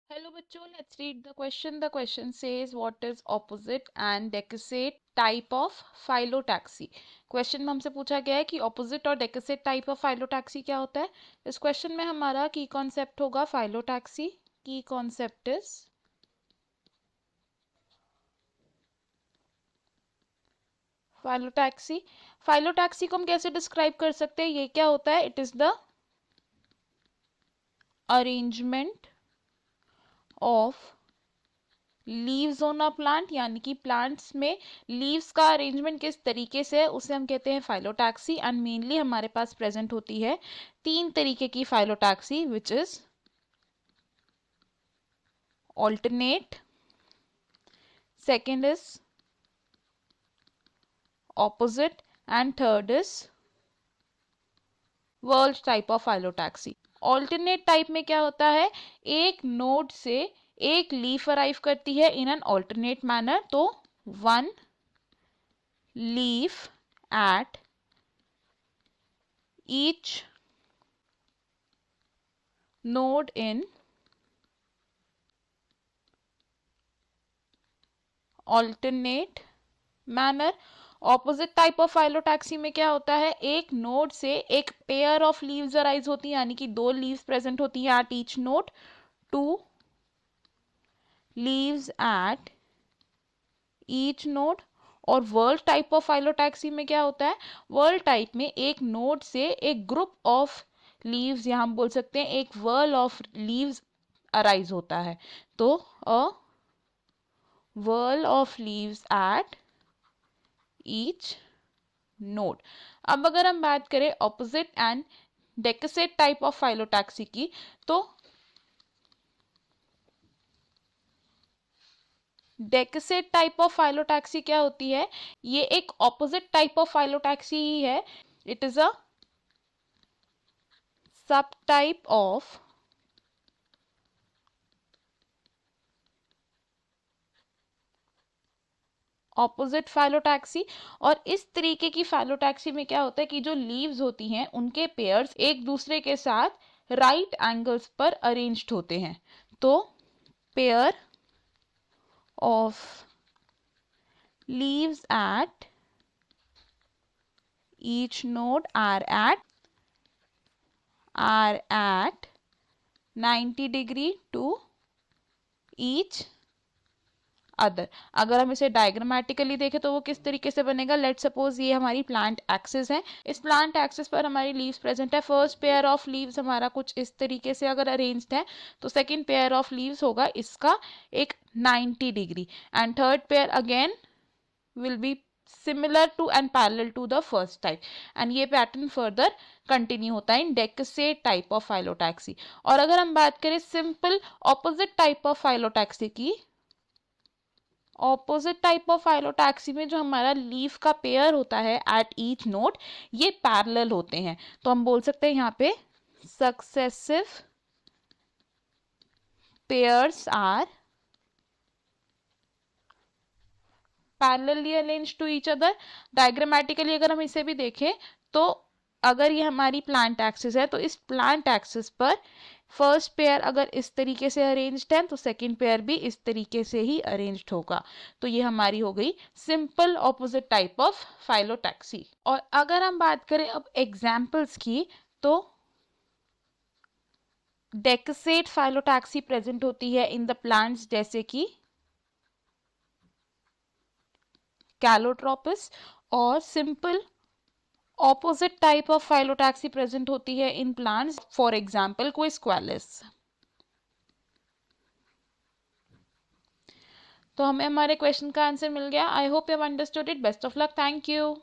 Hello बच्चों, let's read the question. The question says what is opposite and decussate type of phyllotaxy. Question में हमसे पूछा गया है कि opposite और decussate type of phyllotaxy क्या होता है. इस क्वेश्चन में हमारा की कॉन्सेप्ट होगा phyllotaxy. की कॉन्सेप्ट इज phyllotaxy. phyllotaxy को हम कैसे डिस्क्राइब कर सकते हैं? ये क्या होता है? It is the arrangement of leaves on a plant, यानी कि प्लांट्स में लीव्स का अरेंजमेंट किस तरीके से है उसे हम कहते हैं फाइलोटैक्सी. एंड मेनली हमारे पास प्रेजेंट होती है तीन तरीके की phyllotaxy, which is alternate, second is opposite and third is world type of phyllotaxy. Alternate type में क्या होता है? एक नोड से एक लीफ अराइव करती है इन एन ऑल्टरनेट मैनर. तो one leaf at each node in alternate manner. Opposite type of phyllotaxy में क्या होता है? एक नोड से एक पेयर ऑफ लीव्स अराइज होती है, यानी कि दो लीव्स प्रेजेंट होती है at each node. Two leaves at each node. और वर्ल्ड टाइप ऑफ फाइलोटैक्सी में क्या होता है? वर्ल्ड टाइप में एक नोड से एक ग्रुप ऑफ लीव्स, या हम बोल सकते हैं एक वर्ल ऑफ लीव्स अराइज होता है. तो a whorl of leaves at each node. अब अगर हम बात करें opposite and decussate type of phyllotaxy की, तो डेक्सेट टाइप ऑफ फाइलोटैक्सी क्या होती है? ये एक ऑपोजिट टाइप ऑफ फाइलोटैक्सी ही है. इट इज अ सब टाइप ऑफ ऑपोजिट फाइलोटैक्सी. और इस तरीके की फाइलोटैक्सी में क्या होता है कि जो लीव्स होती हैं उनके पेयर्स एक दूसरे के साथ राइट एंगल्स पर अरेंज्ड होते हैं. तो pair of leaves at each node are at 90 degree to each other. अगर हम इसे डायग्रामेटिकली देखें तो वो किस तरीके से बनेगा? लेट सपोज ये हमारी प्लांट एक्सिस है. इस प्लांट एक्सिस पर हमारी लीव्स प्रेजेंट है. फर्स्ट पेयर ऑफ लीव्स हमारा कुछ इस तरीके से अगर अरेंज्ड है, तो सेकंड पेयर ऑफ लीव्स होगा इसका एक 90 degree, and third pair again will be similar to and parallel to the first type. and ये पैटर्न फर्दर कंटिन्यू होता है in decussate type of phyllotaxy. और अगर हम बात करें simple opposite type of phyllotaxy की, ऑपोजिट टाइप ऑफ फाइलोटैक्सी में जो हमारा लीफ का पेयर होता है एट ईच नोड, ये पैरेलल होते हैं. तो हम बोल सकते हैं यहाँ पे successive pairs are parallelly arranged to each other. Diagrammatically अगर हम इसे भी देखें तो अगर ये हमारी प्लांट एक्सिस है, तो इस प्लांट एक्सिस पर फर्स्ट पेयर अगर इस तरीके से अरेंज्ड है, तो सेकंड पेयर भी इस तरीके से ही अरेंज्ड होगा. तो ये हमारी हो गई simple opposite type of phyllotaxy. और अगर हम बात करें अब एग्जाम्पल्स की, तो डेक्सेट फाइलोटैक्सी प्रेजेंट होती है इन द प्लांट्स जैसे कि कैलोट्रोपिस. और simple opposite type of phyllotaxy present होती है इन प्लांट्स, फॉर एग्जांपल क्विस्क्वालिस. तो हमें हमारे क्वेश्चन का आंसर मिल गया. I hope you have understood it. Best of luck. Thank you.